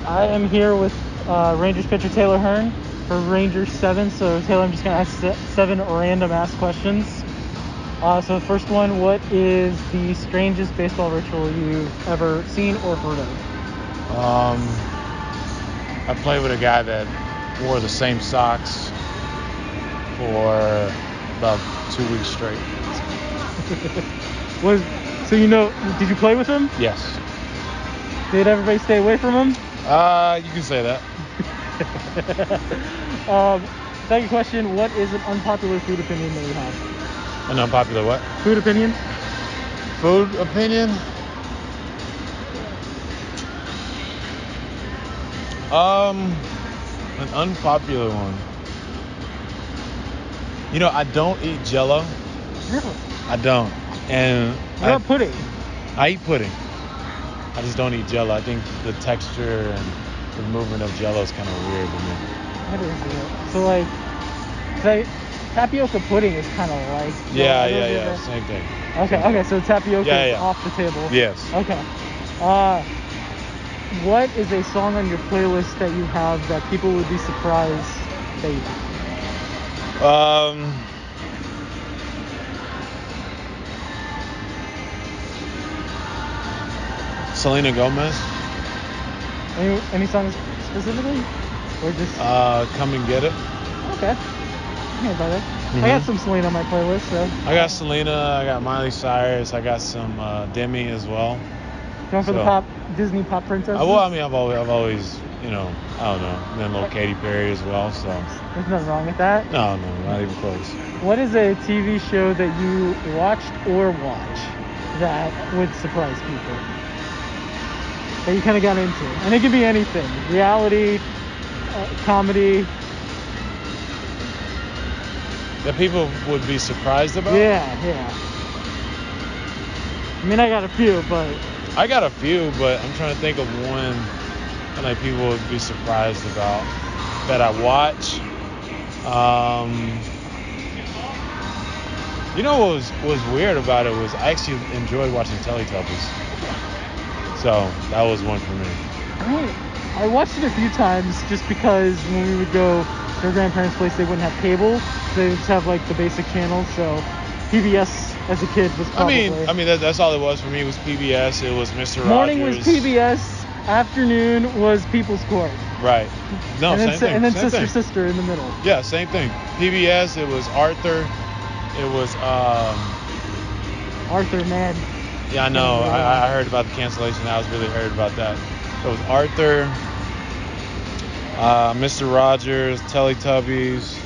I am here with Rangers pitcher Taylor Hearn for Rangers 7. So, Taylor, I'm just going to ask 7 random ass questions. So, the first one, what is the strangest baseball ritual you've ever seen or heard of? I played with a guy that wore the same socks for about 2 weeks straight. Did you play with him? Yes. Did everybody stay away from him? You can say that. Second question, what is an unpopular food opinion that you have? An unpopular what? Food opinion? Food opinion? An unpopular one. I don't eat Jell-O. Really? I don't. And What about pudding? I eat pudding. I just don't eat Jell-O. I think the texture and the movement of Jell-O is kind of weird to me. That is weird. So tapioca pudding is kind of like... Yeah, same thing. Okay, so tapioca is off the table. Yes. Okay. What is a song on your playlist that you have that people would be surprised that you have? Selena Gomez. Any songs specifically? Or just... Come and Get It. Okay. I got some Selena on my playlist, so... I got Selena, I got Miley Cyrus, I got some Demi as well. Going for the Disney pop princess? I've always, I don't know, then a little Katy Perry as well, so... There's nothing wrong with that? No, not even close. What is a TV show that you watched or watch that would surprise people? That you kind of got into? And it could be anything. Reality, comedy. That people would be surprised about? Yeah. I mean, I got a few, but I'm trying to think of one that people would be surprised about that I watch. What was weird about it was I actually enjoyed watching Teletubbies. So that was one for me. I watched it a few times just because when we would go to our grandparents' place, they wouldn't have cable. They would just have like the basic channels. So PBS as a kid was probably... I mean that's all it was for me was PBS. It was Mr. Rogers. Morning was PBS. Afternoon was People's Court. Right. No, same thing. And then same Sister in the middle. Yeah, same thing. PBS, it was Arthur. It was... Arthur, man. Yeah, I know. I heard about the cancellation. I was really hurt about that. It was Arthur, Mr. Rogers, Teletubbies.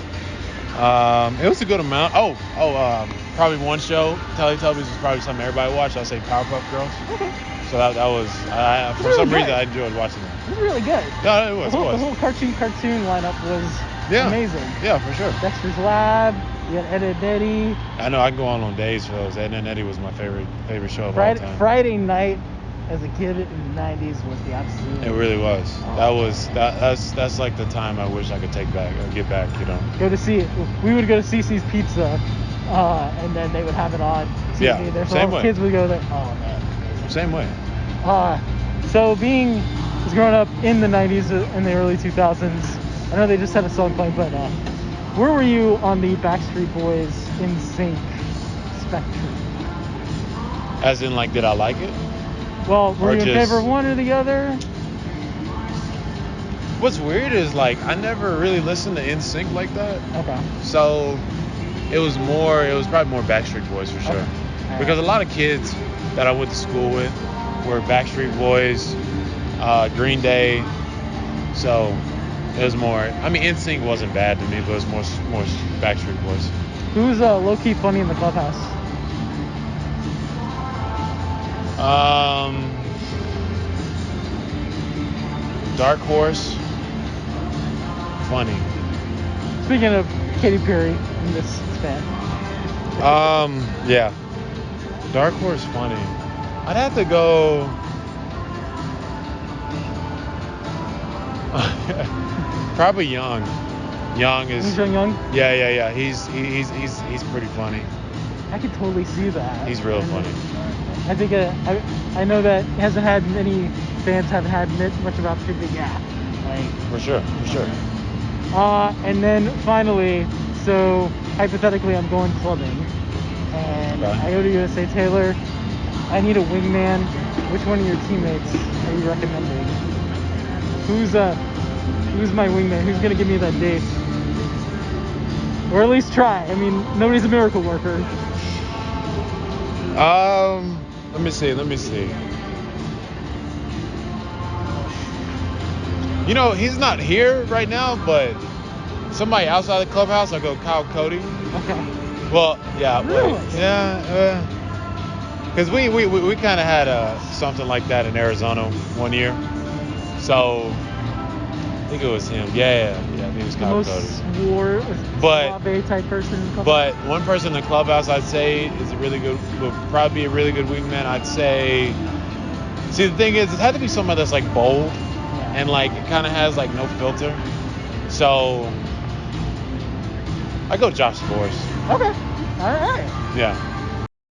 It was a good amount. Probably one show. Teletubbies was probably something everybody watched. I'll say Powerpuff Girls. Okay. So that was, for some reason, I enjoyed watching that. It was really good. Yeah, it was. The whole cartoon lineup was amazing. Yeah, for sure. Dexter's Lab. You got Ed, Edd n Eddy. I know. I can go on days for those. Ed, Edd n Eddy was my favorite show of all time. Friday night as a kid in the 90s was the absolute... It really was. That's like the time I wish I could get back, Go to see it. We would go to CC's Pizza, and then they would have it on TV. Yeah, same way. Kids would go there. Oh, man. Same way. So was growing up in the 90s and the early 2000s, I know they just had a song playing, but where were you on the Backstreet Boys NSYNC spectrum? As in, like, did I like it? Well, were you in favor of one or the other? What's weird is, like, I never really listened to NSYNC like that. Okay. So it was probably more Backstreet Boys for sure. Okay. Because a lot of kids that I went to school with were Backstreet Boys, Green Day. So it was more, NSYNC wasn't bad to me, but it was more Backstreet Boys. Who's low-key funny in the clubhouse? Dark Horse. Funny. Speaking of Katy Perry in this span. Yeah. Dark Horse funny. I'd have to go... Probably Young. Young is... Young? Yeah. He's pretty funny. I could totally see that. He's real funny. I think I know that he hasn't had many fans haven't had much of an opportunity. Yeah. Like, For sure. and then finally, so hypothetically, I'm going clubbing, and Okay. I go to USA. Taylor, I need a wingman. Which one of your teammates are you recommending? Who's my wingman? Who's gonna give me that date? Or at least try. I mean, nobody's a miracle worker. Let me see. You know, he's not here right now, but somebody outside the clubhouse, I'll go Kyle Cody. Okay. Well, yeah, Really? because we kind of had something like that in Arizona one year. So I think it was him. Yeah, I think it was The Kyle most Cody. suave type person in the club. But one person in the clubhouse I'd say is would probably be a really good wingman. I'd say. See, the thing is, it had to be somebody that's like bold and like it kind of has like no filter. So I go Josh Forrest. Okay. All right. Yeah.